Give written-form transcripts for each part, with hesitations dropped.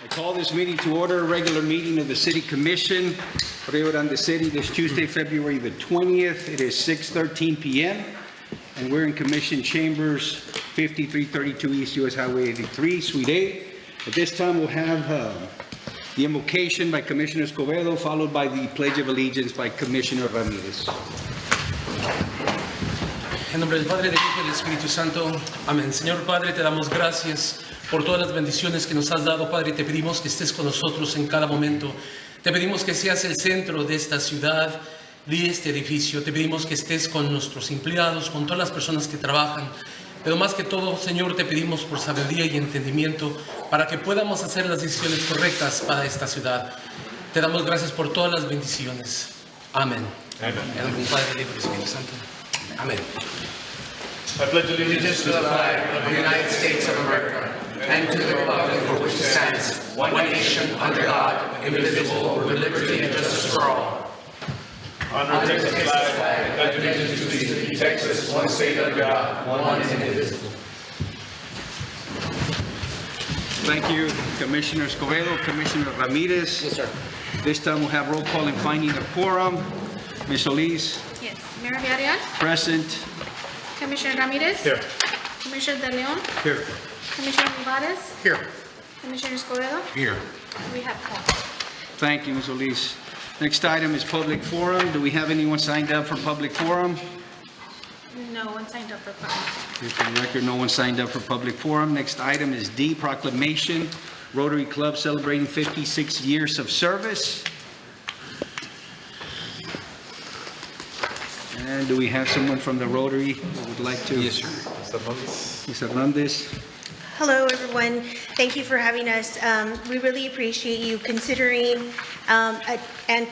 I call this meeting to order, a regular meeting of the City Commission, Rio Grande City, this Tuesday, February the 20th. It is 6:13 p.m. and we're in Commission Chambers, 5332 East US Highway 83, Suite A. At this time, we'll have the invocation by Commissioner Escobedo, followed by the Pledge of Allegiance by Commissioner Ramirez. En nombre del Padre, del Hijo y del Espíritu Santo. Amén. Señor Padre, te damos gracias por todas las bendiciones que nos has dado, Padre, y te pedimos que estés con nosotros en cada momento. Te pedimos que seas el centro de esta ciudad, de este edificio. Te pedimos que estés con nuestros empleados, con todas las personas que trabajan. Pero más que todo, Señor, te pedimos por sabiduría y entendimiento para que podamos hacer las decisiones correctas para esta ciudad. Te damos gracias por todas las bendiciones. Amén. Amén. En nombre del Padre, del Hijo y del Espíritu Santo. Amén. I pledge allegiance to the flag of the United States of America and to the republic for which it stands, one nation, under God, indivisible, with liberty and justice for all. Honor Texas flag, pledge allegiance to thee, Texas, one state under God, one and indivisible. Thank you, Commissioner Escobedo. Commissioner Ramirez. Yes, sir. This time we'll have roll call and finding a quorum. Ms. Solis, Yes. Mayor Villarreal, present. Commissioner Ramirez. Here. Commissioner De Leon, Here. Commissioner Olivares, Here. Commissioner Escobedo. Here. We have four. Thank you, Ms. Solis. Next item is public forum. Do we have anyone signed up for public forum? No one signed up for comment. For the record, no one signed up for public forum. Next item is D, proclamation, Rotary Club celebrating 56 years of service. And do we have someone from the Rotary who would like to? Yes, sir. Ms. Hernandez. Hello, everyone. Thank you for having us. We really appreciate you considering and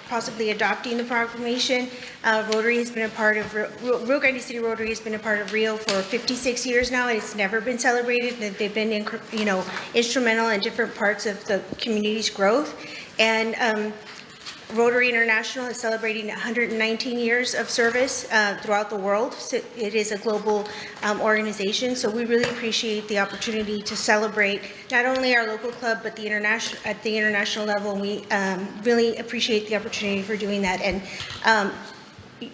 possibly adopting the proclamation. Rotary has been a part of, Rio Grande City Rotary has been a part of Rio for 56 years now, and it's never been celebrated. They've been, instrumental in different parts of the community's growth. And Rotary International is celebrating 119 years of service throughout the world. So it is a global organization, so we really appreciate the opportunity to celebrate not only our local club, but the at the international level. We really appreciate the opportunity for doing that. And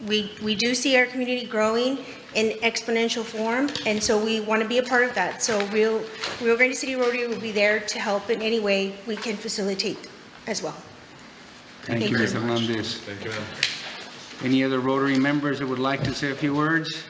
we do see our community growing in exponential form, and so we want to be a part of that. So Rio Grande City Rotary will be there to help in any way we can facilitate as well. Thank you, Ms. Hernandez. Thank you, ma'am. Any other Rotary members that would like to say a few words?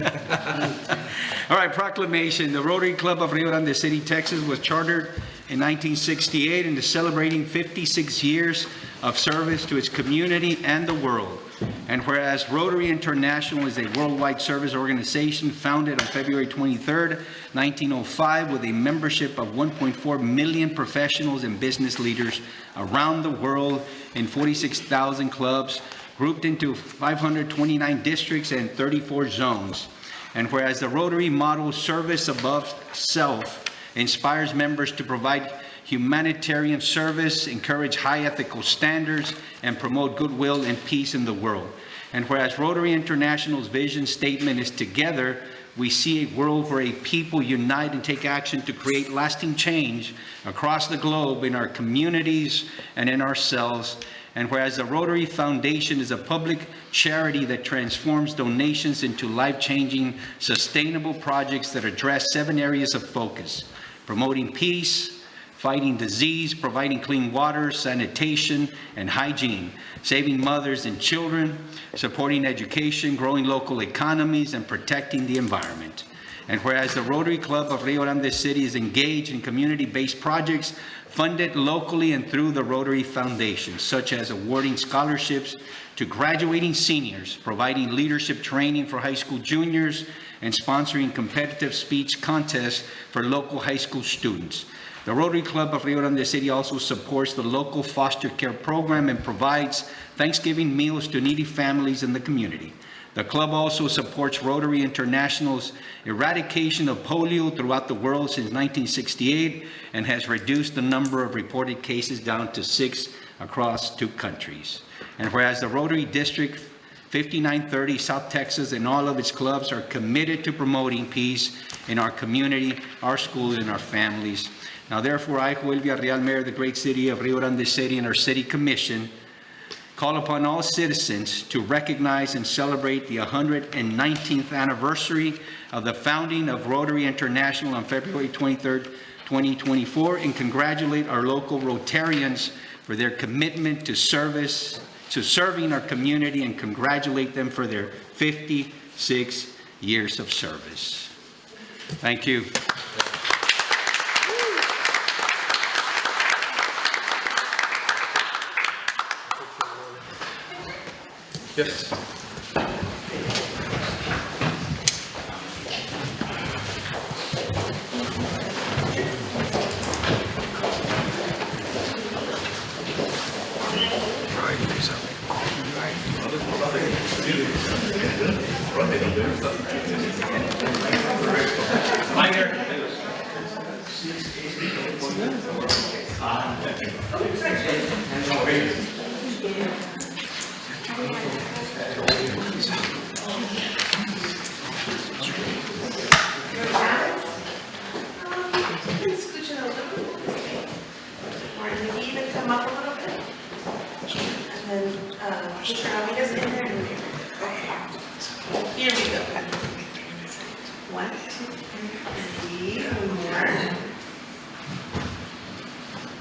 All right, proclamation. The Rotary Club of Rio Grande City, Texas was chartered in 1968 and is celebrating 56 years of service to its community and the world. And whereas Rotary International is a worldwide service organization founded on February 23rd, 1905, with a membership of 1.4 million professionals and business leaders around the world in 46,000 clubs, grouped into 529 districts and 34 zones. And whereas the Rotary model service above self inspires members to provide humanitarian service, encourage high ethical standards, and promote goodwill and peace in the world. And whereas Rotary International's vision statement is together, we see a world where a people unite and take action to create lasting change across the globe in our communities and in ourselves. And whereas the Rotary Foundation is a public charity that transforms donations into life-changing, sustainable projects that address 7 areas of focus: promoting peace, fighting disease, providing clean water, sanitation, and hygiene, saving mothers and children, supporting education, growing local economies, and protecting the environment. And whereas the Rotary Club of Rio Grande City is engaged in community-based projects funded locally and through the Rotary Foundation, such as awarding scholarships to graduating seniors, providing leadership training for high school juniors, and sponsoring competitive speech contests for local high school students. The Rotary Club of Rio Grande City also supports the local foster care program and provides Thanksgiving meals to needy families in the community. The club also supports Rotary International's eradication of polio throughout the world since 1968 and has reduced the number of reported cases down to 6 across 2 countries. And whereas the Rotary District 5930 South Texas and all of its clubs are committed to promoting peace in our community, our schools, and our families. Now, therefore, I, Joel Villarreal, Mayor of the great city of Rio Grande City, and our City Commission, call upon all citizens to recognize and celebrate the 119th anniversary of the founding of Rotary International on February 23rd, 2024, and congratulate our local Rotarians for their commitment to serving our community, and congratulate them for their 56 years of service. Thank you. Yes. Here we go. 1, 2, 3, more.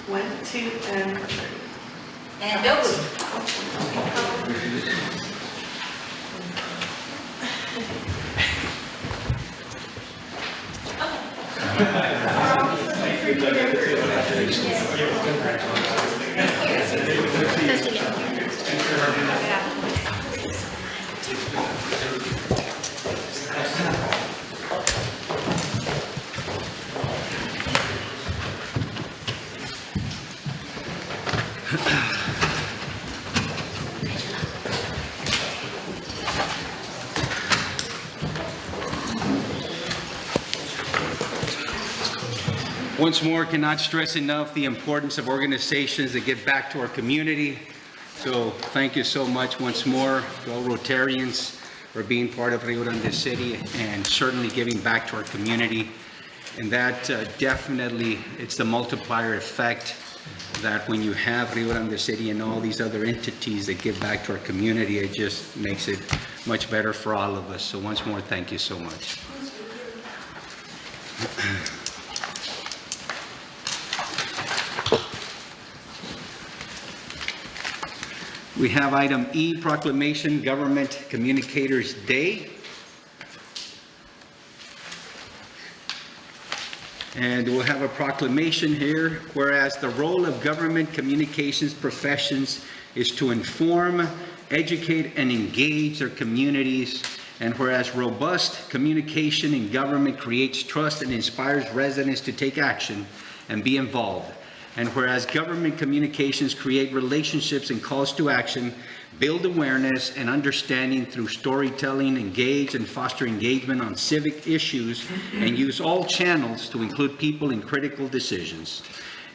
1, 2, and 3. And double. Once more, cannot stress enough the importance of organizations that give back to our community. So thank you so much once more to all Rotarians for being part of Rio Grande City and certainly giving back to our community. And that definitely, it's the multiplier effect that when you have Rio Grande City and all these other entities that give back to our community, it just makes it much better for all of us. So once more, thank you so much. We have item E, proclamation, Government Communicators Day. And we'll have a proclamation here, whereas the role of government communications professions is to inform, educate, and engage their communities. And whereas robust communication in government creates trust and inspires residents to take action and be involved. And whereas government communications create relationships and calls to action, build awareness and understanding through storytelling, engage and foster engagement on civic issues, and use all channels to include people in critical decisions.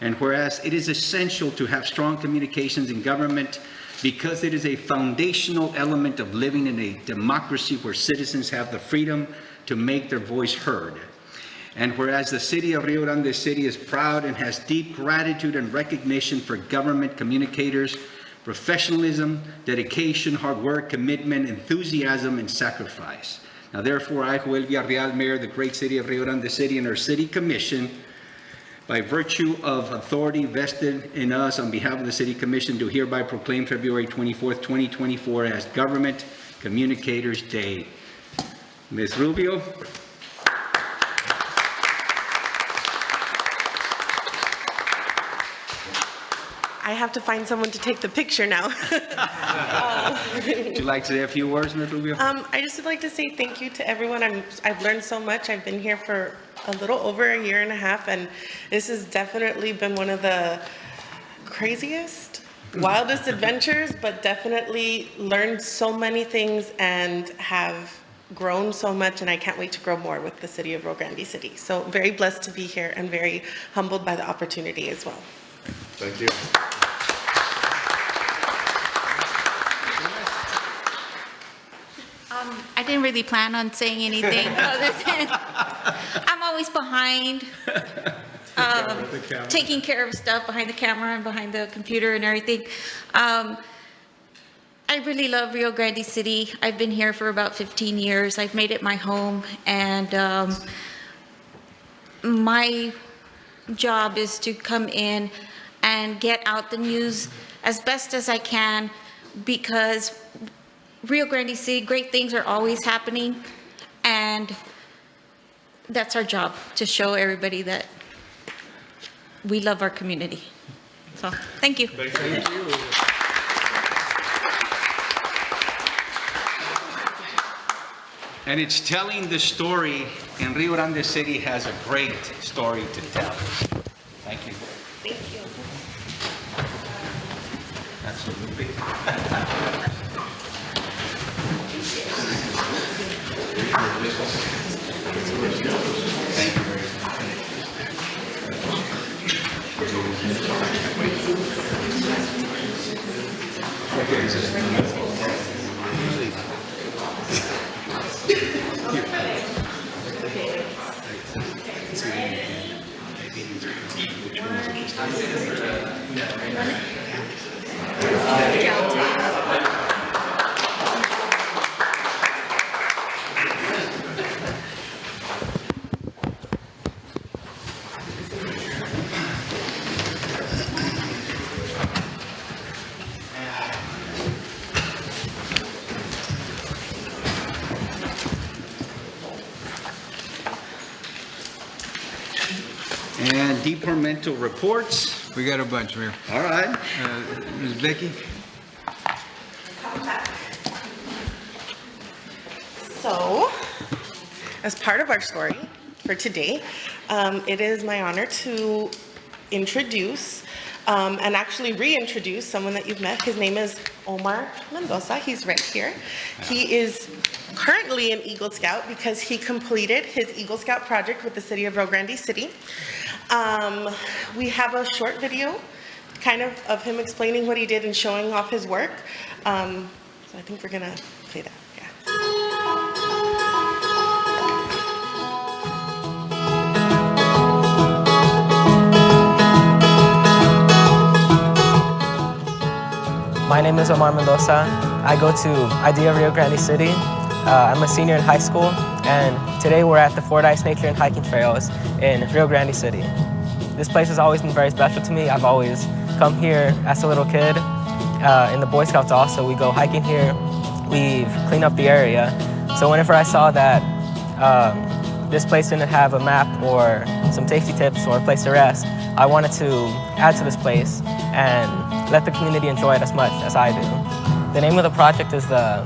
And whereas it is essential to have strong communications in government because it is a foundational element of living in a democracy where citizens have the freedom to make their voice heard. And whereas the city of Rio Grande City is proud and has deep gratitude and recognition for government communicators, professionalism, dedication, hard work, commitment, enthusiasm, and sacrifice. Now, therefore, I, Joel Villarreal, Mayor of the great city of Rio Grande City, and our City Commission, by virtue of authority vested in us on behalf of the City Commission, do hereby proclaim February 24th, 2024 as Government Communicators Day. Ms. Rubio. I have to find someone to take the picture now. Would you like to say a few words, Ms. Rubio? I just would like to say thank you to everyone. I've learned so much. I've been here for a little over a year and a half, and this has definitely been one of the craziest, wildest adventures, but definitely learned so many things and have grown so much, and I can't wait to grow more with the city of Rio Grande City. So very blessed to be here and very humbled by the opportunity as well. Thank you. didn't really plan on saying anything other than I'm always behind, taking care of stuff behind the camera and behind the computer and everything. I really love Rio Grande City. I've been here for about 15 years. I've made it my home, and my job is to come in and get out the news as best as I can, because Rio Grande City, great things are always happening, and that's our job, to show everybody that we love our community. So, thank you. Thank you. And it's telling the story, and Rio Grande City has a great story to tell. Thank you. Thank you. Absolutely. Thank you very And departmental reports. We got a bunch, Mayor. All right. Ms. Becky? So, as part of our story for today, it is my honor to introduce and actually reintroduce someone that you've met. His name is Omar Mendoza. He's right here. He is currently an Eagle Scout because he completed his Eagle Scout project with the city of Rio Grande City. We have a short video kind of him explaining what he did and showing off his work. So I think we're gonna play that. My name is Omar Mendoza. I go to IDEA Rio Grande City. I'm a senior in high school, and today we're at the Fordyce Nature and Hiking Trails in Rio Grande City. This place has always been very special to me. I've always come here as a little kid. In the Boy Scouts also, we go hiking here. We've cleaned up the area. So whenever I saw that this place didn't have a map or some safety tips or a place to rest, I wanted to add to this place and let the community enjoy it as much as I do. The name of the project is the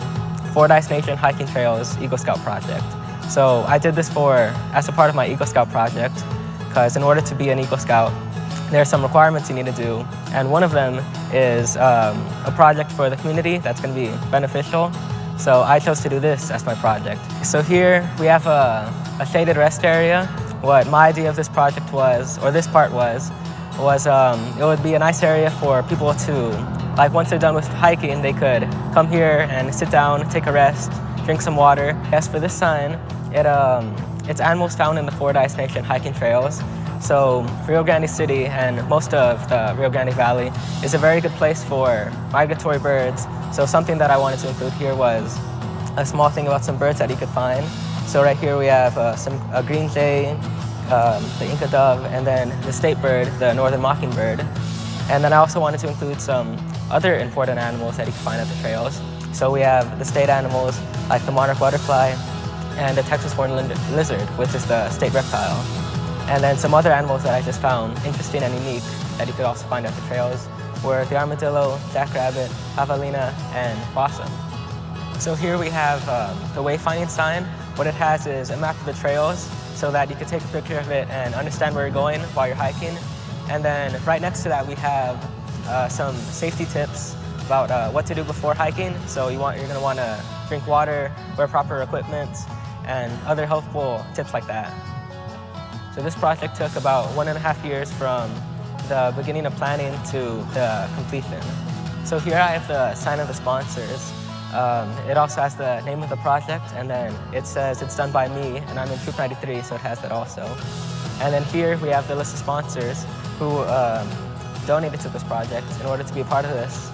Fordyce Nature and Hiking Trails Eagle Scout Project. So I did this as a part of my Eagle Scout project, because in order to be an Eagle Scout, there are some requirements you need to do, and one of them is a project for the community that's going to be beneficial. So I chose to do this as my project. So here we have a shaded rest area. What my idea of this project was, or this part was it would be a nice area for people to, like once they're done with hiking, they could come here and sit down, take a rest, drink some water. As for this sign, it's animals found in the Fordyce Nature and Hiking Trails. So Rio Grande City and most of the Rio Grande Valley is a very good place for migratory birds. So something that I wanted to include here was a small thing about some birds that you could find. So right here we have a green jay, the Inca dove, and then the state bird, the northern mockingbird. And then I also wanted to include some other important animals that you can find at the trails. So we have the state animals like the monarch butterfly and the Texas horned lizard, which is the state reptile. And then some other animals that I just found interesting and unique that you could also find at the trails were the armadillo, jackrabbit, javelina, and possum. So here we have the wayfinding sign. What it has is a map of the trails so that you can take a picture of it and understand where you're going while you're hiking. And then right next to that we have some safety tips about what to do before hiking. So you're going to want to drink water, wear proper equipment, and other helpful tips like that. So this project took about 1.5 years from the beginning of planning to the completion. So here I have the sign of the sponsors. It also has the name of the project, and then it says it's done by me, and I'm in Troop 93, so it has that also. And then here we have the list of sponsors who donated to this project. In order to be a part of this,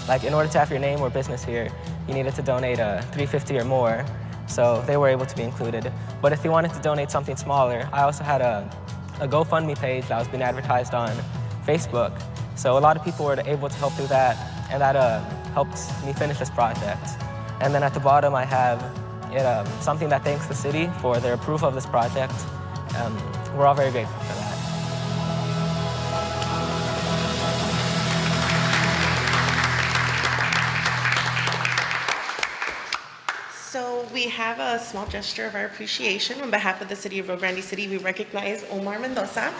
like in order to have your name or business here, you needed to donate $350 or more, so they were able to be included. But if you wanted to donate something smaller, I also had a GoFundMe page that was being advertised on Facebook. So a lot of people were able to help through that, and that helped me finish this project. And then at the bottom I have something that thanks the city for their approval of this project. We're all very grateful for that. So we have a small gesture of our appreciation on behalf of the city of Rio Grande City. We recognize Omar Mendoza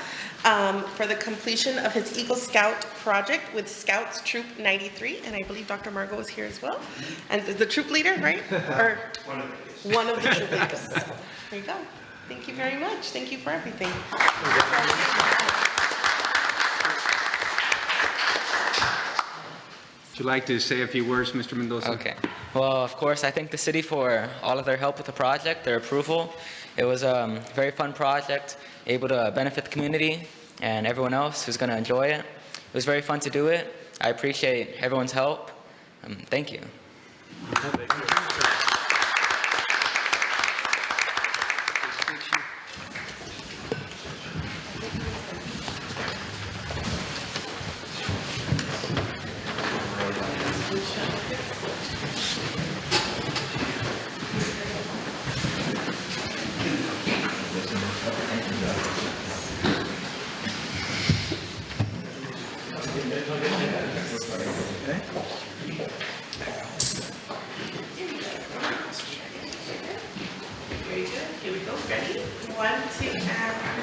for the completion of his Eagle Scout project with Scouts Troop 93, and I believe Dr. Margot is here as well, and is the troop leader, right? Or one of the troop leaders. So, there you go. Thank you very much. Thank you for everything. Would you like to say a few words, Mr. Mendoza? Okay. Well, of course, I thank the city for all of their help with the project, their approval. It was a very fun project, able to benefit the community and everyone else who's going to enjoy it. It was very fun to do it. I appreciate everyone's help. Thank you. Very good. Here we go. Ready? 1, 2, and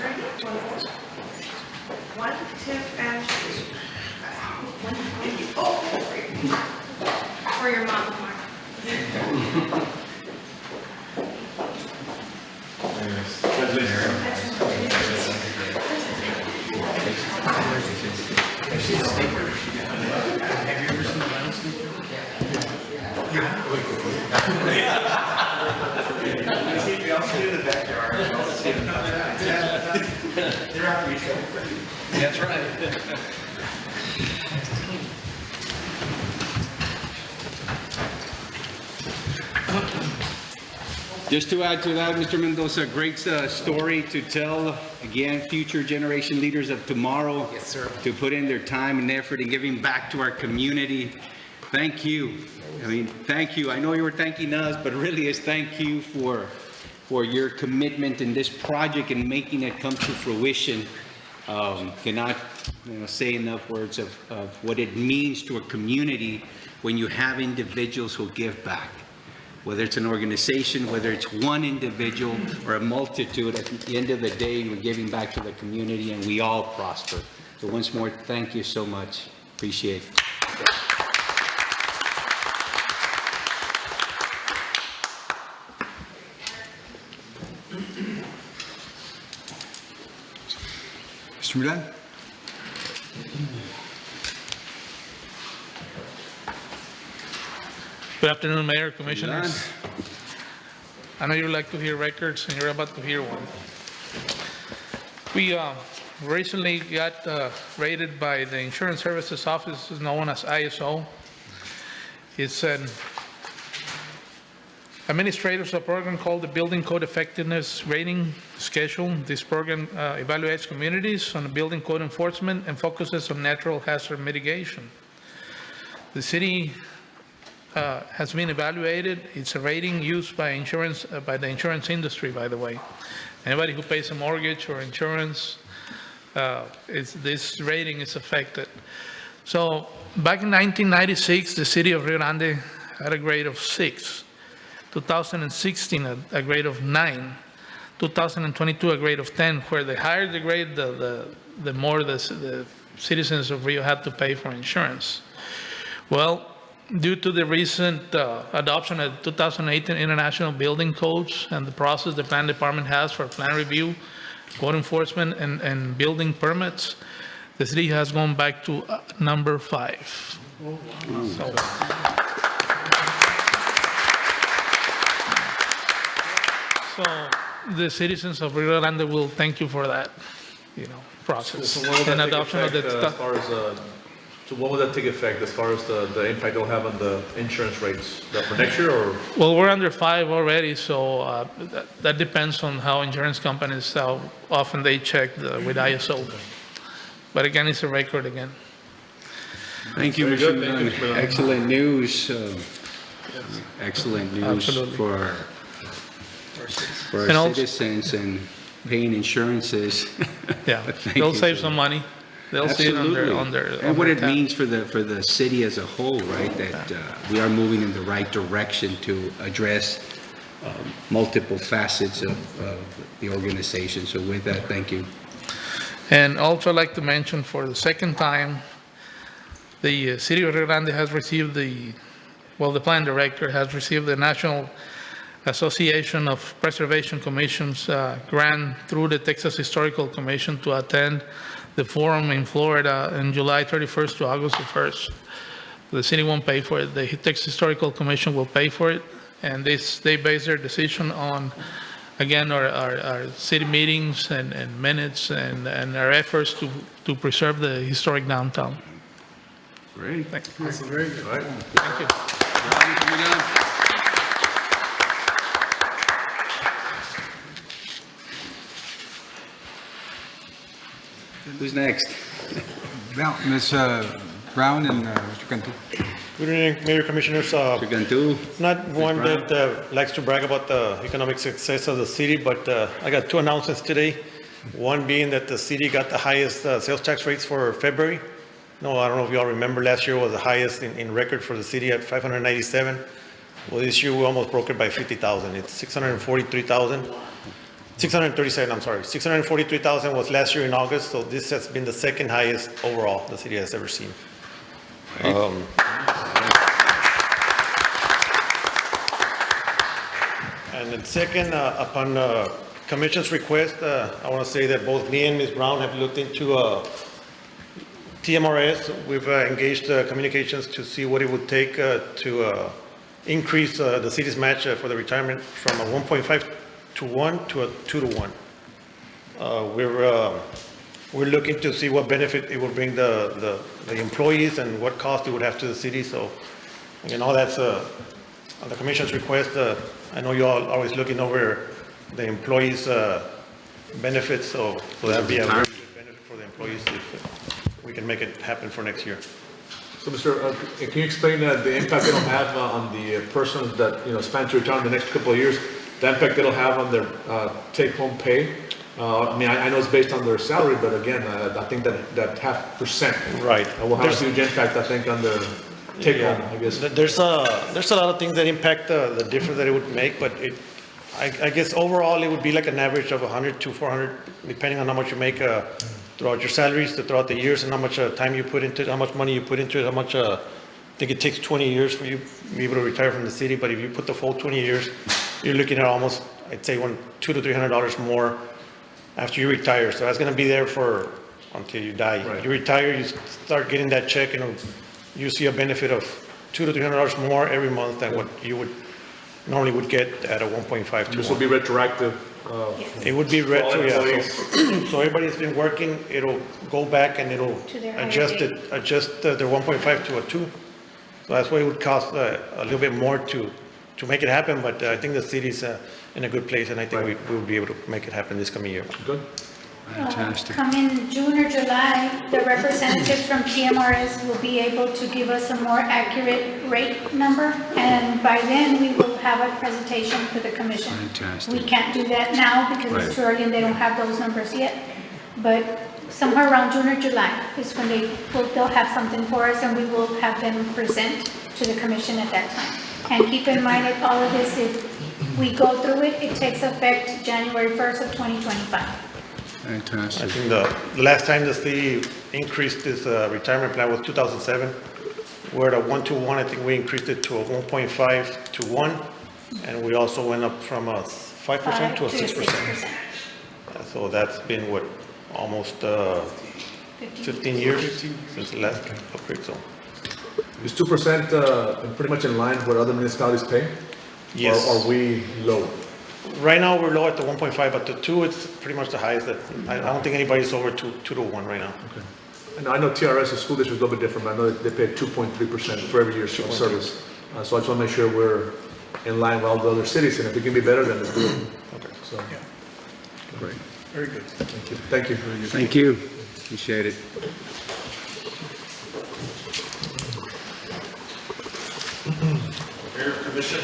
ready. 1 more. 1, 2, and 3. For your mom, Mark. That's right. Just to add to that, Mr. Mendoza, great story to tell, again, future generation leaders of tomorrow. Yes, sir. To put in their time and effort in giving back to our community. Thank you. I mean, thank you. I know you were thanking us, but really is thank you for your commitment in this project and making it come to fruition. Cannot say enough words of what it means to a community when you have individuals who give back. Whether it's an organization, whether it's one individual or a multitude, at the end of the day, we're giving back to the community and we all prosper. So once more, thank you so much. Appreciate it. Mr. Milan? Good afternoon, Mayor, Commissioners. I know you like to hear records, and you're about to hear one. We recently got rated by the Insurance Services Office, known as ISO. It's an administrators of a program called the Building Code Effectiveness Rating Schedule. This program evaluates communities on building code enforcement and focuses on natural hazard mitigation. The city has been evaluated. It's a rating used by the insurance industry, by the way. Anybody who pays a mortgage or insurance, this rating is affected. So back in 1996, the city of Rio Grande had a grade of 6. 2016, a grade of 9. 2022, a grade of 10, where the higher the grade, the more the citizens of Rio had to pay for insurance. Well, due to the recent adoption of 2018 International Building Codes and the process the plan department has for plan review, code enforcement, and building permits, the city has gone back to number 5. So, So the citizens of Rio Grande will thank you for that, process So when will that and take adoption of the effect, as far as, so when will that take effect as far as the impact it'll have on the insurance rates? For next year or? Well, we're under 5 already, so that depends on how insurance companies, how often they check with ISO. But again, it's a record again. Thank you, Very Mr. good. Thank you, Milan. Mr. Milan. Excellent news. Excellent news Absolutely. for And our also- citizens and paying insurances. Yeah, Thank they'll you save for some that. money. They'll see it on their. And what it means for the city as a whole, right? That we are moving in the right direction to address multiple facets of the organization. So with that, thank you. And also I'd like to mention for the second time, the city of Rio Grande has received the plan director has received the National Association of Preservation Commissions grant through the Texas Historical Commission to attend the forum in Florida in July 31st to August the 1st. The city won't pay for it. The Texas Historical Commission will pay for it, and they base their decision on, again, our city meetings and minutes and our efforts to preserve the historic downtown. Great. Thank you. All right. Thank you. Who's next? Well, Ms. Brown and Mr. Cantu. Good evening, Mayor Commissioners. Mr. Cantu? Not one Brown. that likes to brag about the economic success of the city, but I got 2 announcements today. One being that the city got the highest sales tax rates for February. No, I don't know if you all remember, last year was the highest in record for the city at 597. Well, this year we almost broke it by 50,000. It's 643,000. 637, I'm sorry. 643,000 was last year in August, so this has been the second highest overall the city has ever seen. And then second, upon Commission's request, I want to say that both me and Ms. Brown have looked into TMRS. We've engaged communications to see what it would take to increase the city's match for the retirement from a 1.5 to 1 to a 2 to 1. We're looking to see what benefit it will bring the employees and what cost it would have to the city. So, again, all that's on the Commission's request. I know you all are always looking over the employees' benefits, so that'd be a very good benefit for the employees if we can make it happen for next year. So, Mr., can you explain the impact it'll have on the persons that, plan to retire in the next couple of years, the impact it'll have on their take-home pay? I know it's based on their salary, but again, I think that 0.5% Right. will have a huge impact, I think, on their take-home, I guess. There's a lot of things that impact the difference that it would make, but I guess overall it would be like an average of 100 to 400, depending on how much you make throughout your salaries, throughout the years, and how much time you put into it, how much money you put into it, how much. I think it takes 20 years for you to be able to retire from the city, but if you put the full 20 years, you're looking at almost, I'd say, $200 to $300 more after you retire. So that's going to be there for until you die. Right. You retire, you start getting that check, and you see a benefit of $200 to $300 more every month than what you would normally would get at a 1.5 to This will 1. be retroactive. It would be for all retro, yeah. employees. So everybody that's been working, it'll go back and it'll To their higher adjust rate. their 1.5 to a 2. So that's why it would cost a little bit more to make it happen, but I think the city's in a good place, and I think we will be able to make it happen this coming year. Good. Fantastic. Come in June or July, the representatives from TMRS will be able to give us a more accurate rate number, and by then we will have a presentation for the commission. Fantastic. We can't do that now because Right. it's too early and they don't have those numbers yet, but somewhere around June or July is when they'll have something for us, and we will have them present to the commission at that time. And keep in mind that all of this, if we go through it, it takes effect January 1st of 2025. I Fantastic. think the last time the city increased this retirement plan was 2007. We're at a 1 to 1. I think we increased it to a 1.5 to 1, and we also went up from a 5% to a 6%. So that's been what, almost 15 years since the last upgrade. So Is 2% pretty much in line with what other municipalities pay? yes. Or are we low? right now, we're low at the 1.5, but the 2, it's pretty much the highest that, I don't think anybody's over 2 to 1 right now. And I know TRS, the school district, is a little bit different, but I know that they pay 2.3% for every year's service. So I just want to make sure we're in line with all the other cities, and if it can be better, then it's good. Okay. So, Great. Very good. thank you. Thank you. Thank you. Appreciate it. Mayor, Commission,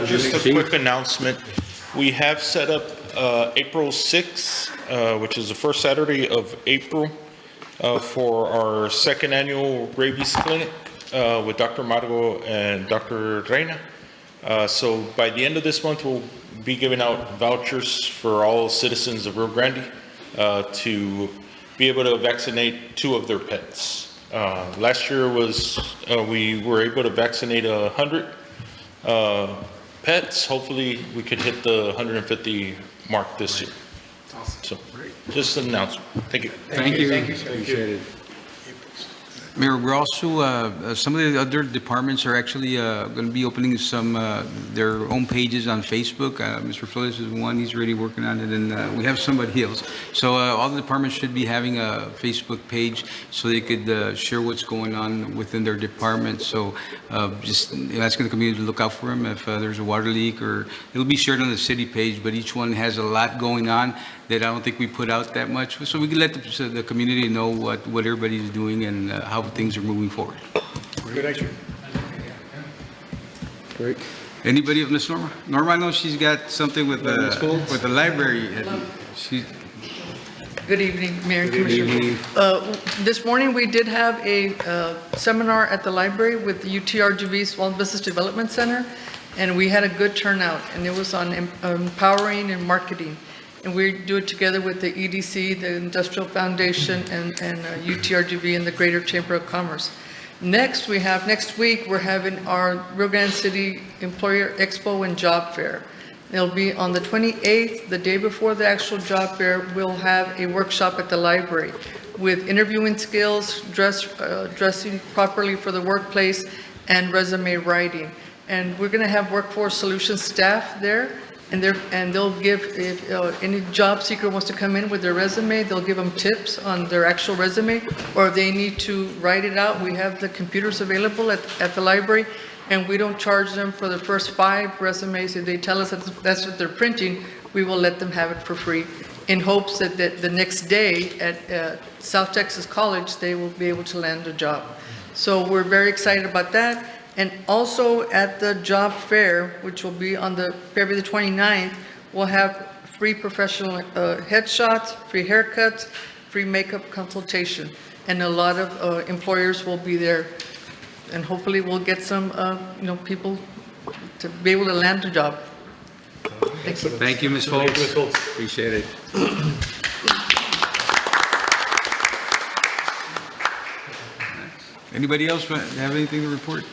just a quick announcement. We have set up April 6th, which is the first Saturday of April, for our second annual rabies clinic with Dr. Margo and Dr. Reina. So by the end of this month, we'll be giving out vouchers for all citizens of Rio Grande to be able to vaccinate 2 of their pets. Last year we were able to vaccinate 100 pets. Hopefully we could hit the 150 mark this year. So just an announcement. Thank you. Thank you. Appreciate it. Mayor, we're also, some of the other departments are actually going to be opening some, their own pages on Facebook. Mr. Flores is one, he's already working on it, and we have somebody else. So all the departments should be having a Facebook page so they could share what's going on within their department. So just asking the community to look out for them if there's a water leak, or it'll be shared on the city page, but each one has a lot going on that I don't think we put out that much. So we can let the community know what everybody's doing and how things are moving forward. Good action. Great. Anybody of Ms. Norma? Norma, I know she's got something with the library. Good evening, Mayor and Commissioner. This morning, we did have a seminar at the library with the rgc Small Business Development Center, and we had a good turnout, and it was on empowering and marketing. And we do it together with the EDC, the Industrial Foundation, and UTRGV and the Greater Chamber of Commerce. Next week, we're having our Rio Grande City Employer Expo and Job Fair. It'll be on the 28th, the day before the actual job fair. We'll have a workshop at the library with interviewing skills, dressing properly for the workplace, and resume writing. And we're going to have Workforce Solutions staff there. And they'll give, if any job seeker wants to come in with their resume, they'll give them tips on their actual resume, or if they need to write it out, we have the computers available at the library, and we don't charge them for the first 5 resumes. If they tell us that that's what they're printing, we will let them have it for free, in hopes that the next day at South Texas College, they will be able to land a job. So we're very excited about that. And also at the job fair, which will be on the February the 29th, we'll have free professional headshots, free haircuts, free makeup consultation. And a lot of employers will be there. And hopefully we'll get some people to be able to land a job. Thank you. Thank you, Ms. Foltz. Appreciate it. Anybody else have anything to report?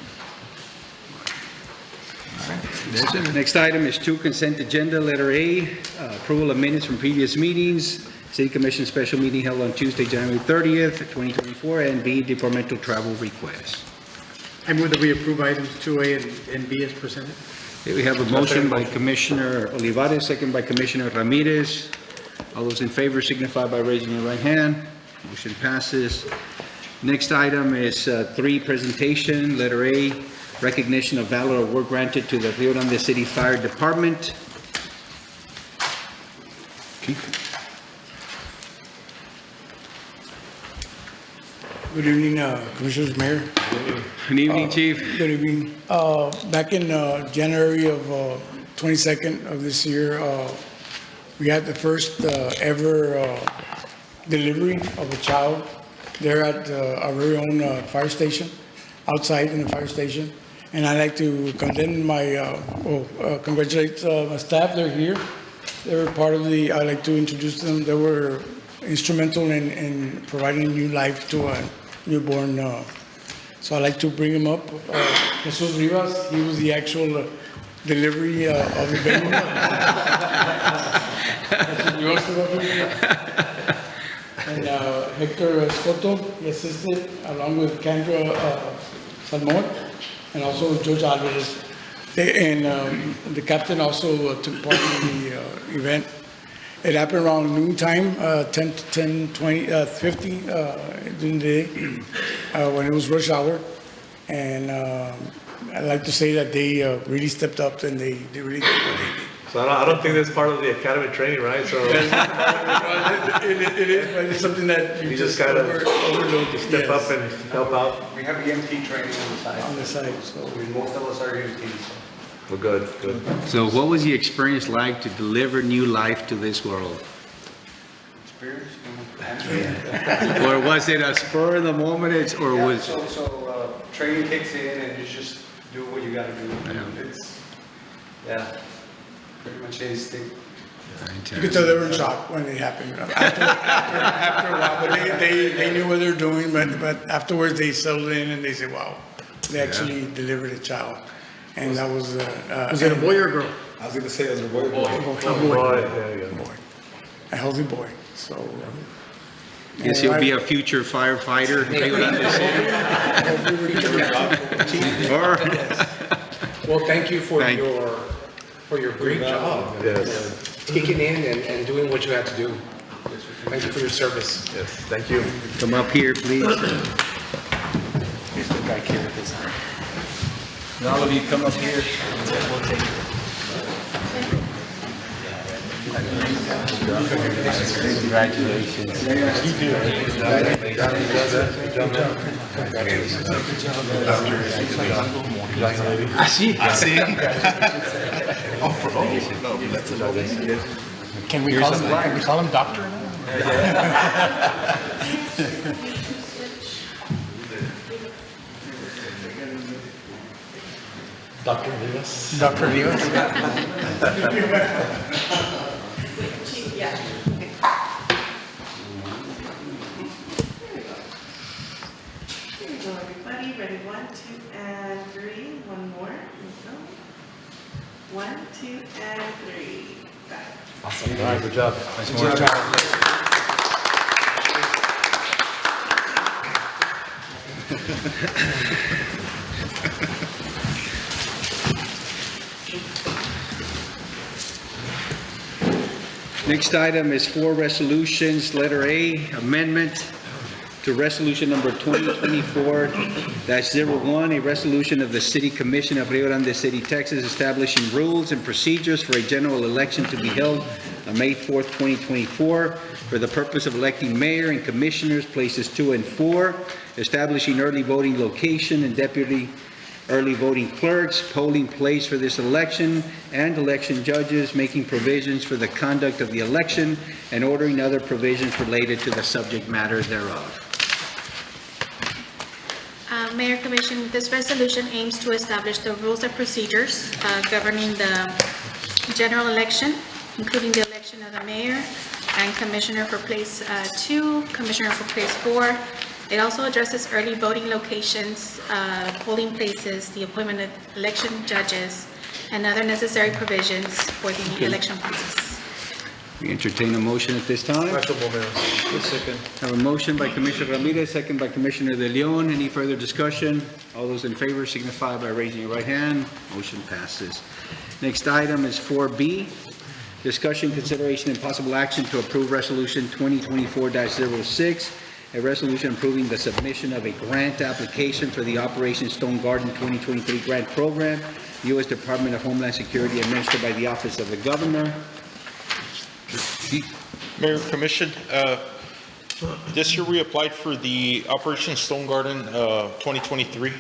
That's it. Next item is 2 consent agenda. Letter A, approval of minutes from previous meetings. City Commission special meeting held on Tuesday, January 30th, 2024. And B, departmental travel request. I move that we approve items 2A and B as presented. Okay, we have a motion by Commissioner Olivares, second by Commissioner Ramirez. All those in favor signify by raising your right hand. Motion passes. Next item is 3, presentation. Letter A, recognition of valor award granted to the Rio Grande City Fire Department. Good evening, Commissioners, Mayor. Good evening, Chief. Good evening. Back in January of 22nd of this year, we had the first ever delivery of a child there at our very own fire station, outside in the fire station. And I'd like to condemn congratulate my staff. They're here. They were part of I'd like to introduce them. They were instrumental in providing new life to a newborn. So I'd like to bring him up. Jesus Rivas, he was the actual delivery of the baby. And Hector Escoto, he assisted, along with Kendra Salmon, and also George Alvarez. The captain also took part in the event. It happened around noontime, 50 during the day, when it was rush hour. And I'd like to say that they really stepped up and they really did what they did. So I don't think that's part of the academy training, right? So It is, but it's something that you just kind of overlook. step up and help out. We have EMT training on the side. On the side, so. Most of us are EMTs. Well, good. So what was the experience like to deliver new life to this world? Or was it a spur of the moment, or was? So training kicks in and you just do what you gotta do. Pretty much instinct. You could tell they were in shock when it happened. After a while, but they knew what they were doing, but afterwards they settled in and they said, wow, they actually delivered a child. And that was. Was it a boy or a girl? I was going to say it was a boy. A boy. A healthy boy, so. Guess he'll be a future firefighter. Well, thank you for your great job. Yes. Kicking in and doing what you had to do. Thank you for your service. Yes, thank you. Come up here, please. Here's the guy here with his hand. All of you come up here. We'll take it. Congratulations. Así. Can we call him doctor? Dr. Rivas. Dr. Rivas. Here we go, everybody. Ready? 1, 2, and 3. One more. Here we go. 1, 2, and 3. Got it. Awesome. All right, good job. Good job. Next item is 4 resolutions. Letter A, amendment to resolution number 2024-01, a resolution of the City Commission of Rio Grande City, Texas, establishing rules and procedures for a general election to be held on May 4th, 2024, for the purpose of electing mayor and commissioners, places 2 and 4, establishing early voting location and deputy early voting clerks, polling place for this election, and election judges, making provisions for the conduct of the election, and ordering other provisions related to the subject matter thereof. Mayor Commission, this resolution aims to establish the rules and procedures governing the general election, including the election of the mayor and commissioner for place 2, commissioner for place 4. It also addresses early voting locations, polling places, the appointment of election judges, and other necessary provisions for the election process. We entertain a motion at this time. Second. Have a motion by Commissioner Ramirez, second by Commissioner De Leon. Any further discussion? All those in favor signify by raising your right hand. Motion passes. Next item is 4B, discussion, consideration, and possible action to approve Resolution 2024-06, a resolution approving the submission of a grant application for the Operation Stone Garden 2023 grant program, U.S. Department of Homeland Security, administered by the Office of the Governor. Mayor, Commission, this year we applied for the Operation Stone Garden 2023.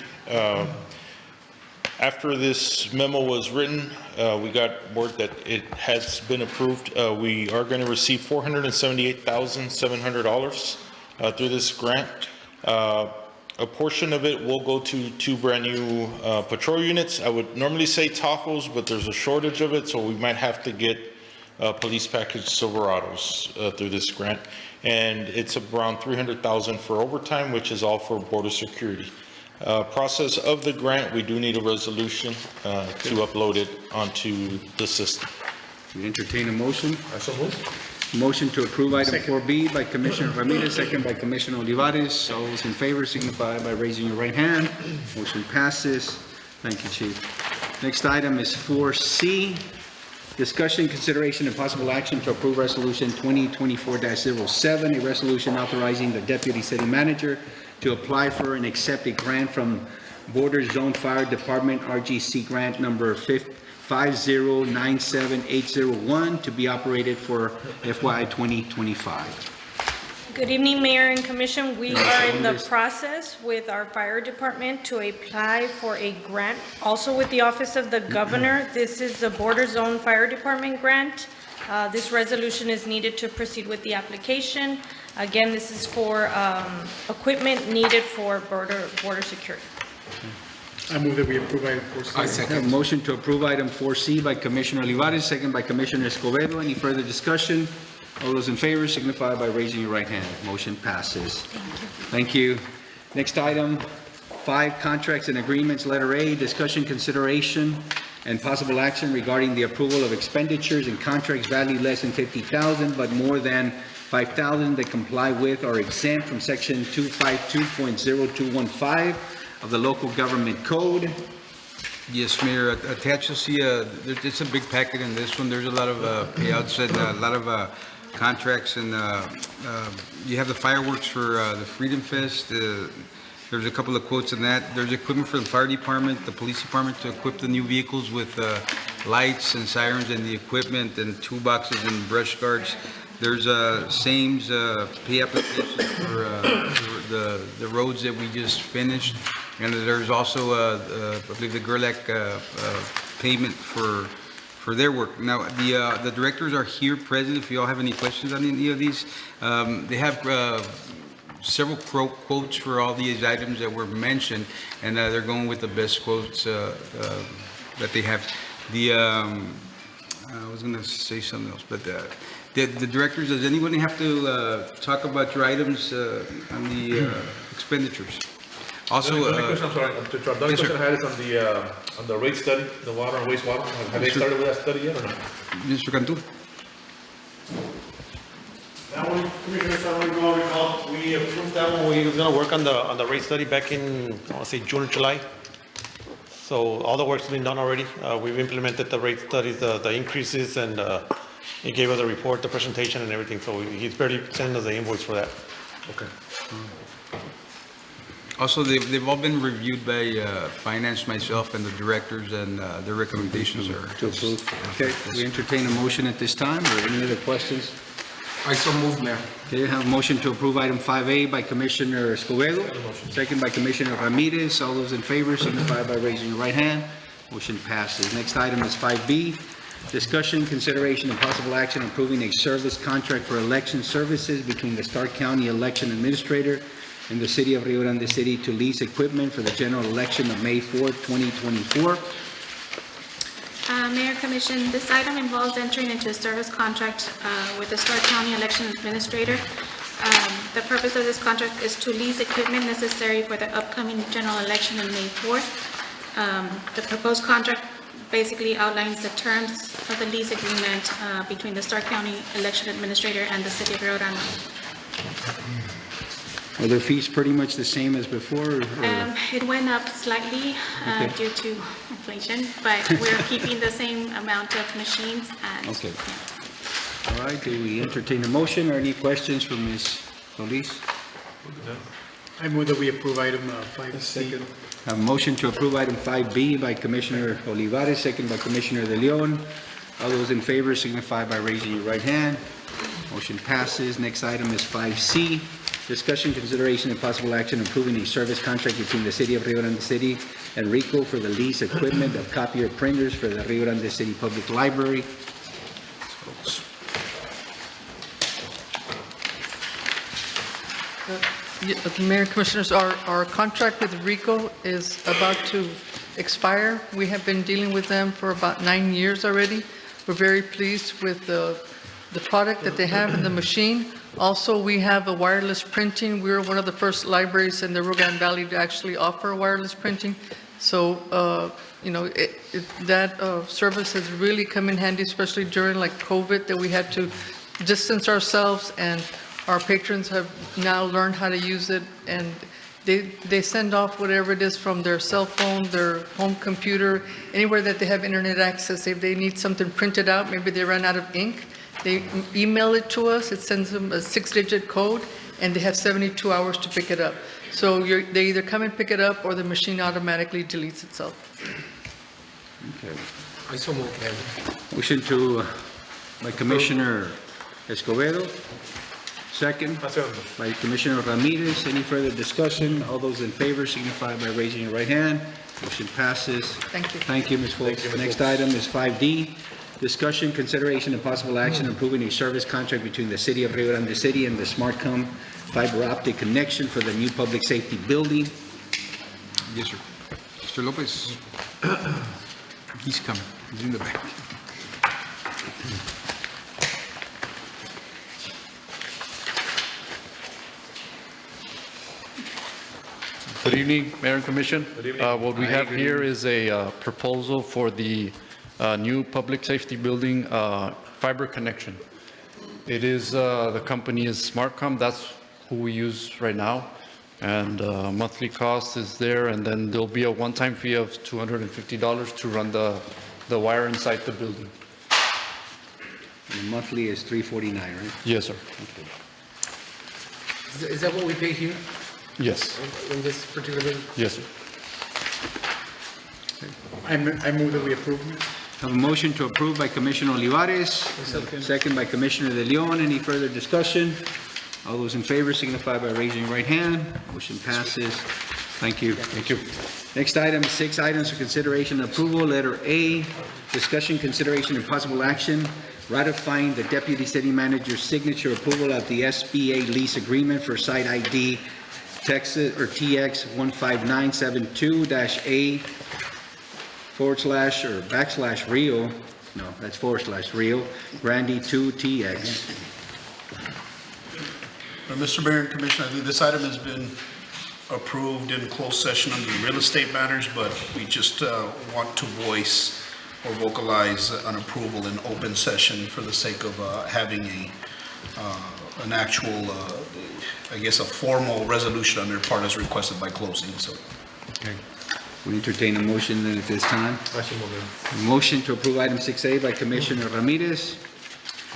After this memo was written, we got word that it has been approved. We are going to receive $478,700 through this grant. A portion of it will go to 2 brand new patrol units. I would normally say Tahoes, but there's a shortage of it, so we might have to get police package Silverados through this grant. And it's around $300,000 for overtime, which is all for border security. Process of the grant, we do need a resolution to upload it onto the system. We entertain a motion. Motion to approve item 4B by Commissioner Ramirez, second by Commissioner Olivares. All those in favor signify by raising your right hand. Motion passes. Thank you, Chief. Next item is 4C, discussion, consideration, and possible action to approve Resolution 2024-07, a resolution authorizing the Deputy City Manager to apply for and accept a grant from Border Zone Fire Department RGC grant number 5097801 to be operated for FY 2025. Good evening, Mayor and Commission. We are in the process with our fire department to apply for a grant, also with the Office of the Governor. This is the Border Zone Fire Department grant. This resolution is needed to proceed with the application. Again, this is for equipment needed for border security. I move that we approve item 4C. I second. Motion to approve item 4C by Commissioner Olivares, second by Commissioner Escobedo. Any further discussion? All those in favor signify by raising your right hand. Motion passes. Thank you. Next item, 5, contracts and agreements. Letter A, discussion, consideration, and possible action regarding the approval of expenditures and contracts valued less than $50,000 but more than $5,000 that comply with or exempt from Section 252.0215 of the Local Government Code. Yes, Mayor, attached, you'll see, it's a big packet in this one. There's a lot of payouts and a lot of contracts, and you have the fireworks for the Freedom Fest. There's a couple of quotes in that. There's equipment for the fire department, the police department to equip the new vehicles with lights and sirens and the equipment and toolboxes and brush guards. There's SAME's pay applications for the roads that we just finished. And there's also, I believe, the Gerlach payment for their work. Now, the directors are here present if you all have any questions on any of these. They have several quotes for all these items that were mentioned, and they're going with the best quotes that they have. I was going to say something else, but the directors, does anybody have to talk about your items on the expenditures? Also, the only question, I'm sorry, to interrupt. The only question I had is on the rate study, the water and wastewater. Have they started with that study yet or not? Mr. Cantu? That one, Commissioner, so I don't recall, we approved that one. We was gonna work on the rate study back in, I want to say June or July. So all the work's been done already. We've implemented the rate studies, the increases, and he gave us a report, the presentation and everything. So he's barely sending us the invoice for that. Okay. Also, they've all been reviewed by finance, myself, and the directors, and their recommendations are to approve. Okay, we entertain a motion at this time, or any other questions? I so move, Mayor. Okay, I have a motion to approve item 5A by Commissioner Escobedo, second by Commissioner Ramirez. All those in favor signify by raising your right hand. Motion passes. Next item is 5B, discussion, consideration, and possible action approving a service contract for election services between the Stark County Election Administrator and the City of Rio Grande City to lease equipment for the general election of May 4, 2024. Mayor, Commission, this item involves entering into a service contract with the Stark County Election Administrator. The purpose of this contract is to lease equipment necessary for the upcoming general election on May 4th. The proposed contract basically outlines the terms of the lease agreement between the Stark County Election Administrator and the City of Rio Grande. Are their fees pretty much the same as before? It went up slightly due to inflation, but we're keeping the same amount of machines and. Okay. All right, do we entertain a motion or any questions from Ms. Solis? I move that we approve item 5C. A motion to approve item 5B by Commissioner Olivares, second by Commissioner De Leon. All those in favor signify by raising your right hand. Motion passes. Next item is 5C. Discussion, consideration, and possible action approving a service contract between the City of Rio Grande City and RICO for the lease equipment of copier printers for the Rio Grande City Public Library. Mayor, Commissioners, our contract with RICO is about to expire. We have been dealing with them for about 9 years already. We're very pleased with the product that they have in the machine. Also, we have a wireless printing. We're one of the first libraries in the Rio Grande Valley to actually offer wireless printing. So, that service has really come in handy, especially during like COVID, that we had to distance ourselves, and our patrons have now learned how to use it, and They send off whatever it is from their cell phone, their home computer, anywhere that they have internet access. If they need something printed out, maybe they run out of ink, they email it to us, it sends them a 6-digit code, and they have 72 hours to pick it up. So they either come and pick it up, or the machine automatically deletes itself. Okay. I so move. Motion to, by Commissioner Escobedo, second by Commissioner Ramirez. Any further discussion? All those in favor signify by raising your right hand. Motion passes. Thank you. Thank you, Ms. Foltz. Next item is 5D, discussion, consideration, and possible action approving a service contract between the City of Rio Grande City and the SmartCom fiber optic connection for the new public safety building. Yes, sir. Mr. Lopez. He's coming. He's in the back. Good evening, Mayor and Commission. What we have here is a proposal for the new public safety building fiber connection. It is, the company is SmartCom, that's who we use right now. And monthly cost is there, and then there'll be a one-time fee of $250 to run the wire inside the building. And the monthly is $349, right? Yes, sir. Is that what we pay here? Yes. In this particular building? Yes, sir. I move that we approve. Have a motion to approve by Commissioner Olivares, second by Commissioner De Leon. Any further discussion? All those in favor signify by raising your right hand. Motion passes. Thank you. Thank you. Next item, 6 items for consideration and approval. Letter A, discussion, consideration, and possible action ratifying the Deputy City Manager's signature approval of the SBA lease agreement for site ID Texas or TX 15972-A/Rio, no, that's /Rio Grande 2 TX. Mr. Mayor and Commissioner, I think this item has been approved in closed session under the real estate matters, but we just want to voice or vocalize an approval in open session for the sake of having an actual, I guess, a formal resolution on their part as requested by closing, so. Okay. We entertain a motion then at this time. I so move. Motion to approve item 6A by Commissioner Ramirez,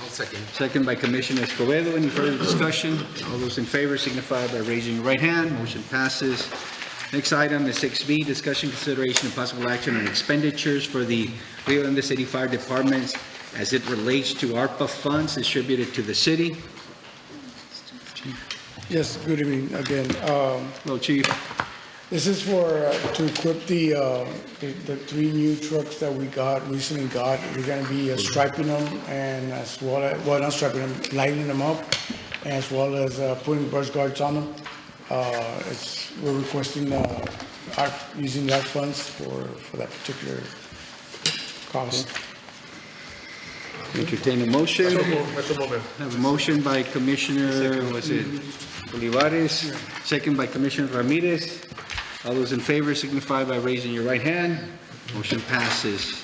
I'll second. second by Commissioner Escobedo. Any further discussion? All those in favor signify by raising your right hand. Motion passes. Next item is 6B, discussion, consideration, and possible action on expenditures for the Rio Grande City Fire Department as it relates to ARPA funds distributed to the city. Yes, good evening again. Hello, Chief. This is for, to equip the 3 new trucks that we recently got. We're gonna be striping them and as well as, well, not striping them, lighting them up, as well as putting brush guards on them. We're requesting, using that funds for that particular cost. Entertain a motion. I so move. Have a motion by Commissioner, was it Olivares? Second by Commissioner Ramirez. All those in favor signify by raising your right hand. Motion passes.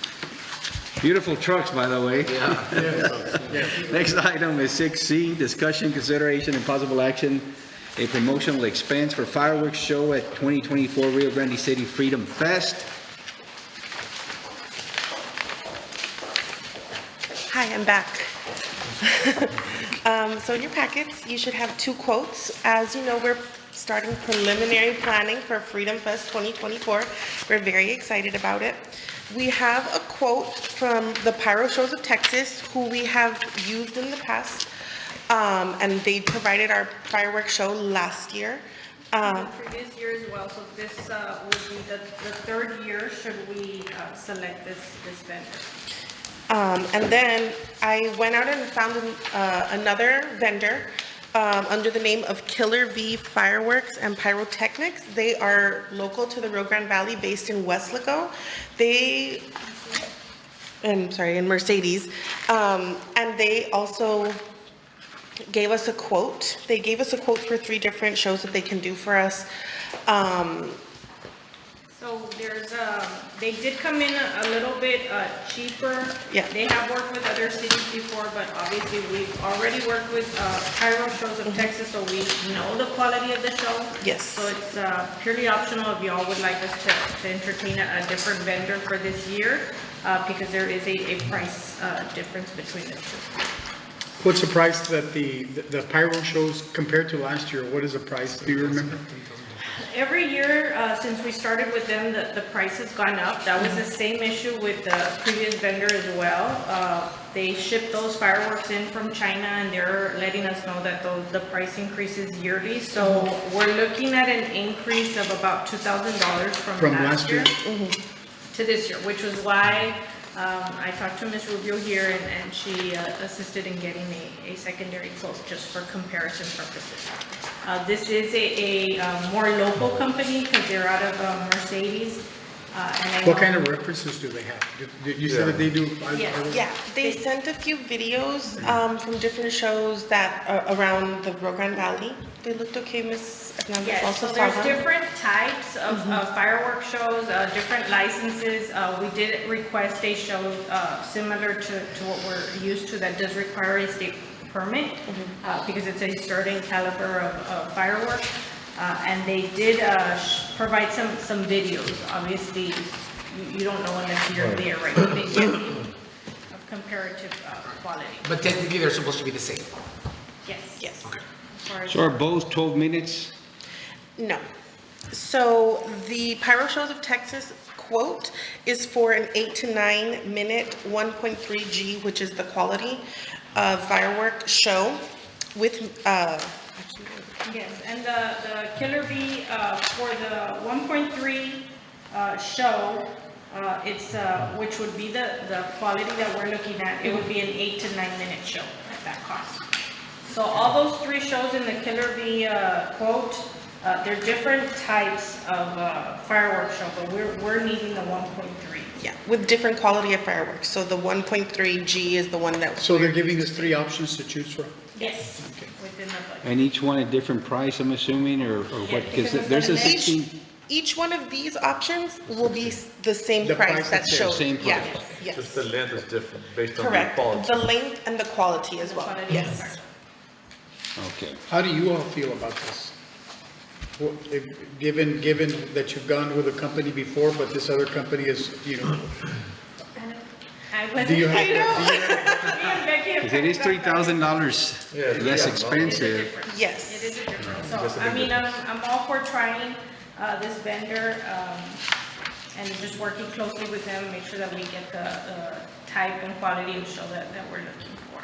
Beautiful trucks, by the way. Yeah. Next item is 6C, discussion, consideration, and possible action, a promotional expense for fireworks show at 2024 Rio Grande City Freedom Fest. Hi, I'm back. So in your packets, you should have 2 quotes. As you know, we're starting preliminary planning for Freedom Fest 2024. We're very excited about it. We have a quote from the Pyro Shows of Texas, who we have used in the past, and they provided our fireworks show last year. Previous year as well, so this will be the 3rd year should we select this vendor. And then I went out and found another vendor under the name of Killer V Fireworks and Pyrotechnics. They are local to the Rio Grande Valley, based in Weslaco. In Mercedes. And they also gave us a quote. They gave us a quote for 3 different shows that they can do for us. So there's, they did come in a little bit cheaper. Yeah. They have worked with other cities before, but obviously we've already worked with Cairo Shows of Texas, so we know the quality of the show. Yes. So it's purely optional if y'all would like us to entertain a different vendor for this year, because there is a price difference between the two. What's the price that the pyro shows compared to last year? What is the price? Do you remember? Every year, since we started with them, the price has gone up. That was the same issue with the previous vendor as well. They ship those fireworks in from China, and they're letting us know that the price increases yearly. So we're looking at an increase of about $2,000 from last year to this year, which was why I talked to Ms. Rubio here, and she assisted in getting a secondary quote just for comparison purposes. This is a more local company because they're out of Mercedes. What kind of references do they have? You said that they do? Yeah, they sent a few videos from different shows that are around the Rio Grande Valley. They looked okay, Ms. Hernandez Yes, also so saw there's them. different types of firework shows, different licenses. We did request a show similar to what we're used to that does require a state permit because it's a certain caliber of firework. And they did provide some videos. Obviously, you don't know unless you're there, right? They give you of comparative quality. But technically, they're supposed to be the same. Yes. Yes. Okay. So are both 12 minutes? No. So the Pyro Shows of Texas quote is for an 8 to 9 minute 1.3 G, which is the quality firework show with Yes, and the Killer Bee for the 1.3 show, it's which would be the quality that we're looking at. It would be an 8 to 9 minute show at that cost. So all those 3 shows in the Killer Bee quote, they're different types of fireworks show, but we're needing the 1.3. Yeah, with different quality of fireworks. So the 1.3 G is the one that. So they're giving us 3 options to choose from? Yes, within the budget. And each one a different price, I'm assuming, or what? Because there's a 16. Each one of these options will be the same The price price that is there, shows. same Yeah, price. yes. Just the length is different based on the Correct. quality. The length and the quality as well. Quality Yes. of fireworks. Okay. How do you all feel about this? Given that you've gone with a company before, but this other company is, I wasn't. do you have? Because it is $3,000 less expensive. Yes. It is a difference. So, I mean, I'm all for trying this vendor and just working closely with them, make sure that we get the type and quality of show that we're looking for.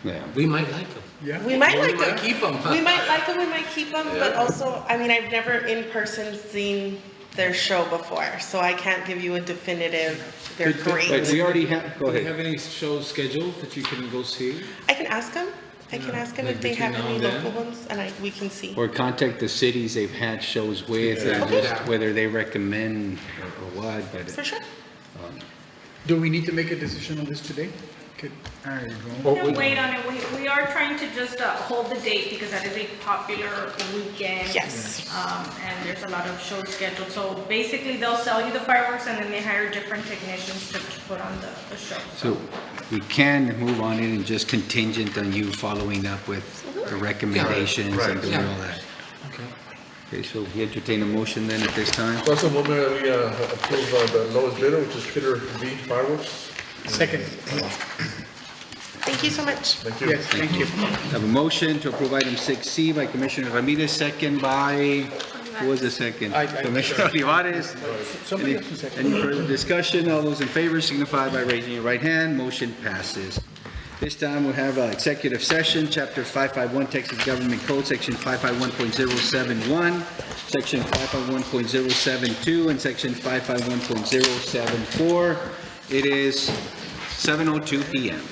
Yeah. We might like them. Yeah. We might Or like we might them. keep 'em. We might like them, we might keep them, but also, I mean, I've never in person seen their show before, so I can't give you a definitive, they're great. But we already have, go Do you ahead. have any shows scheduled that you can go see? I can ask them. I can ask them like if they have between now any and then? local ones, and we can see. Or contact the cities they've had shows with, and Okay. just whether they recommend or what, but. For sure. Do we need to make a decision on this today? There you go. We can wait on it. We are trying to just hold the date because that is a popular weekend. Yes. And there's a lot of shows scheduled. So basically, they'll sell you the fireworks and then they hire different technicians to put on the show. So we can move on it and just contingent on you following up with the recommendations and doing all that. Okay, so we entertain a motion then at this time? So that's a moment that we approve the lowest bidder, which is Killer Bee Fireworks. Second. Thank you so much. Thank you. Yes, thank you. Have a motion to approve item 6C by Commissioner Ramirez, second by, who was the second? Commissioner Olivares. Somebody else is second. Any further discussion? All those in favor signify by raising your right hand. Motion passes. This time we'll have executive session, Chapter 551, Texas Government Code, Section 551.071, Section 551.072, and Section 551.074. It is 7:02 p.m.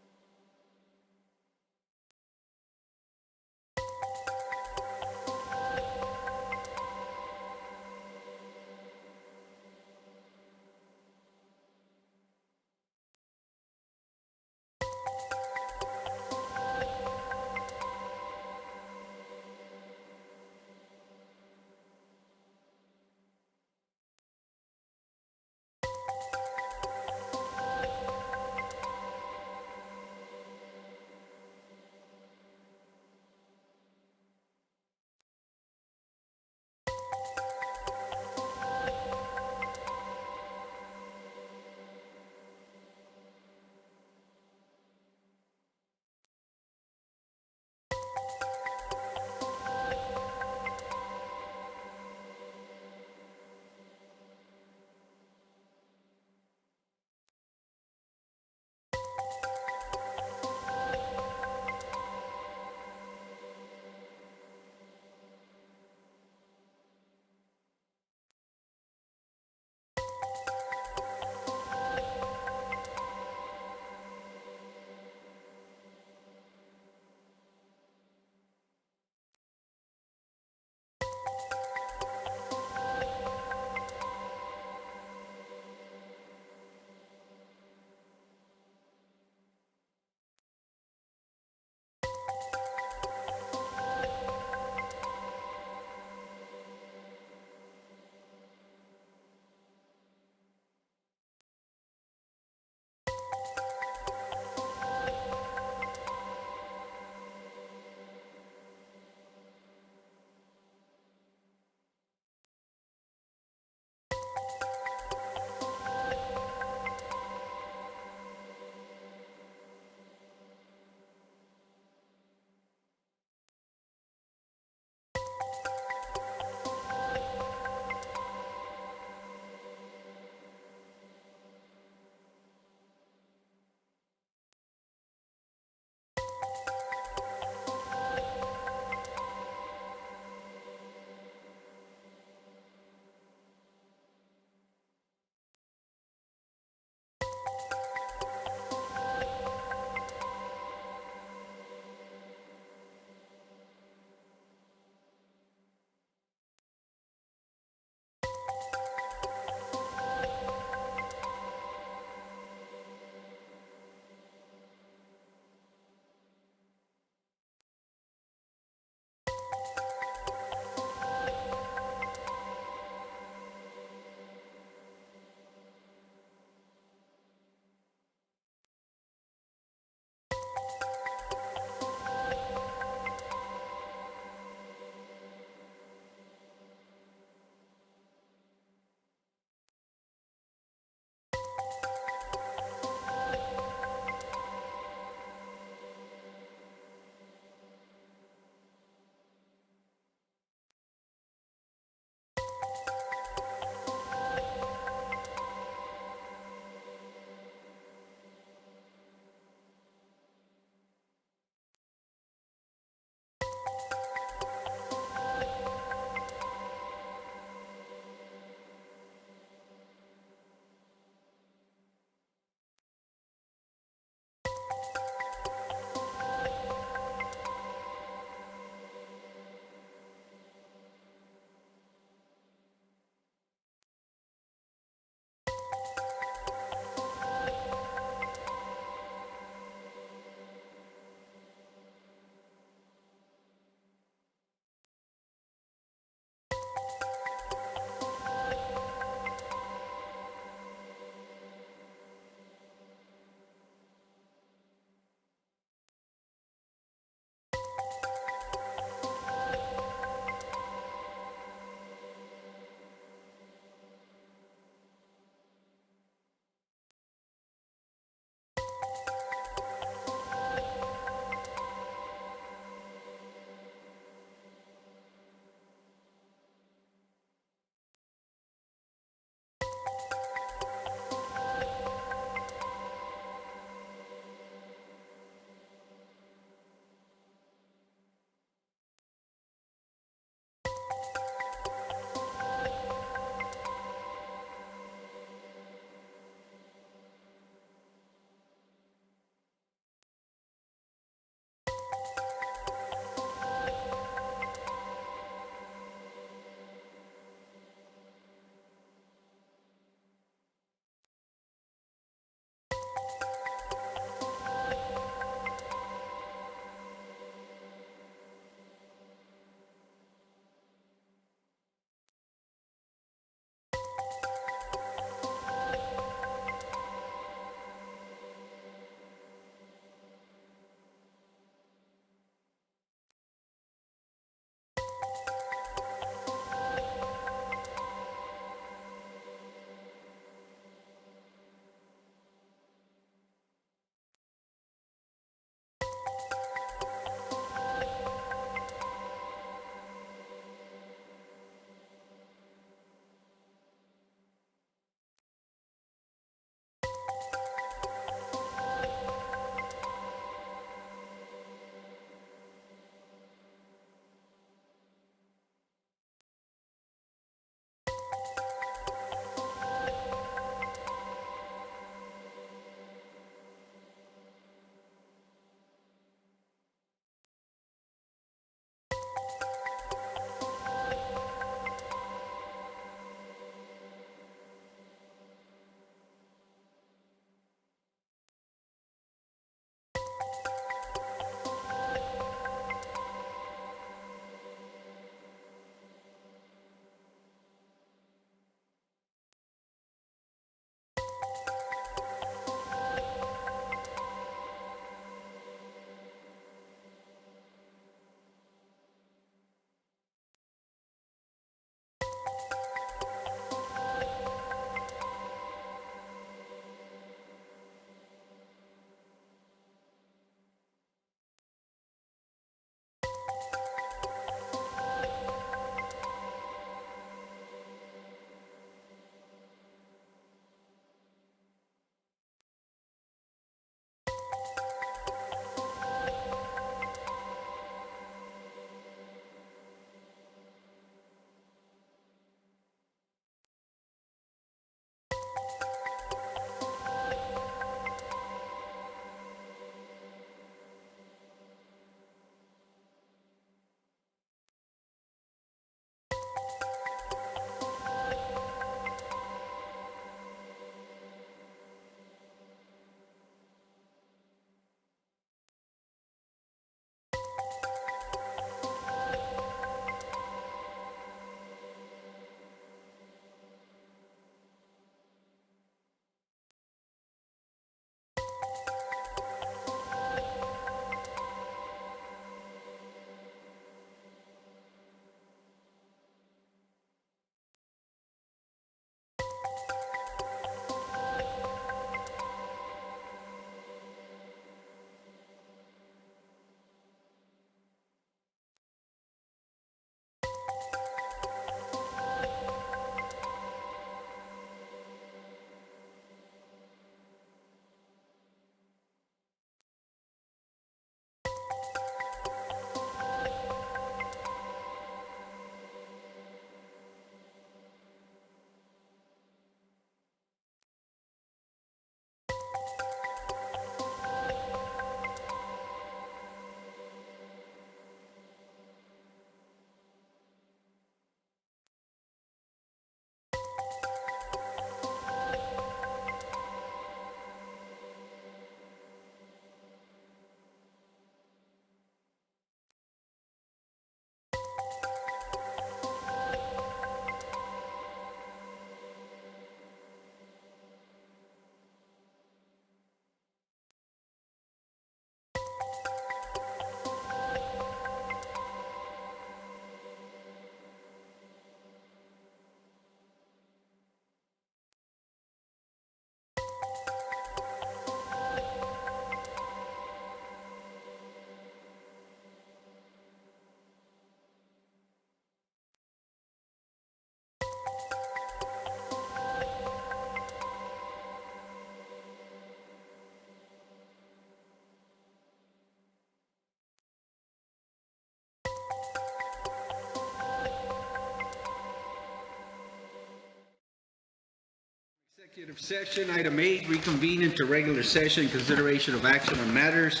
Executive session, item 8, reconvene into regular session, consideration of action on matters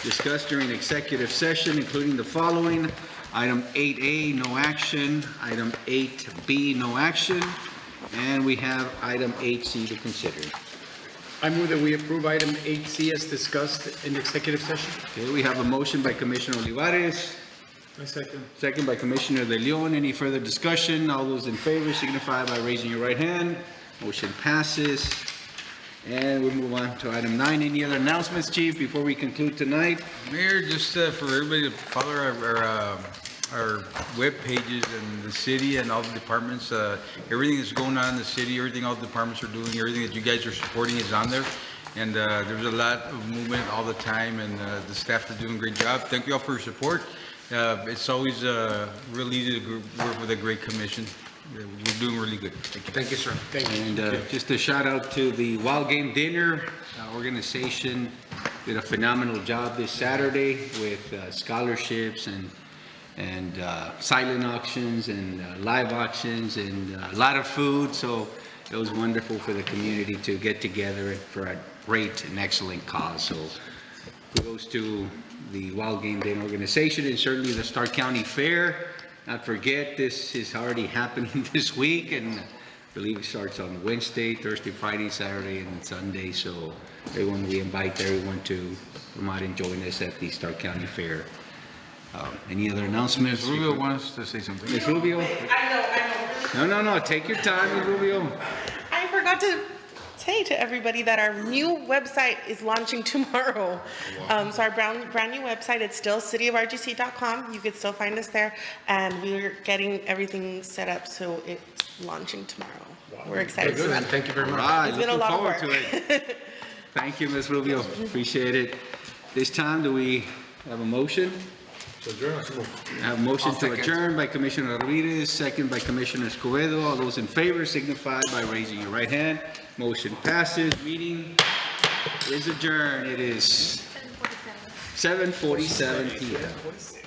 discussed during executive session, including the following. Item 8A, no action. Item 8B, no action. And we have item 8C to consider. I move that we approve item 8C as discussed in executive session. Okay, we have a motion by Commissioner Olivares, I second. second by Commissioner De Leon. Any further discussion? All those in favor signify by raising your right hand. Motion passes. And we'll move on to item 9. Any other announcements, Chief, before we conclude tonight? Mayor, just for everybody to follow our web pages and the city and all the departments, everything that's going on in the city, everything all the departments are doing, everything that you guys are supporting is on there. And there's a lot of movement all the time, and the staff are doing a great job. Thank you all for your support. It's always real easy to work with a great commission. We're doing really good. Thank you. Thank you, sir. Thank you. And just a shout out to the Wild Game Dinner organization. Did a phenomenal job this Saturday with scholarships and silent auctions and live auctions and a lot of food. So it was wonderful for the community to get together for a great and excellent cause. So kudos to the Wild Game Day organization and certainly the Stark County Fair. Not forget, this is already happening this week, and I believe it starts on Wednesday, Thursday, Friday, Saturday, and Sunday. So everyone, we invite everyone to come out and join us at the Stark County Fair. Any other announcements? Ms. Rubio wants to say something. Ms. Rubio? I know. No, take your time, Ms. Rubio. I forgot to say to everybody that our new website is launching tomorrow. So our brand new website, it's still cityofrgc.com. You could still find us there. And we're getting everything set up, so it's launching tomorrow. We're excited. Very good. Thank you very much. All right, It's been a lot of looking forward work. to it. Thank you, Ms. Rubio. Appreciate it. This time, do we have a motion? To adjourn, I have a motion to adjourn by Commissioner Ramirez, second by Commissioner Escobedo. All those in favor signify by raising your right hand. Motion passes. Meeting is adjourned. It is 7:47 p.m.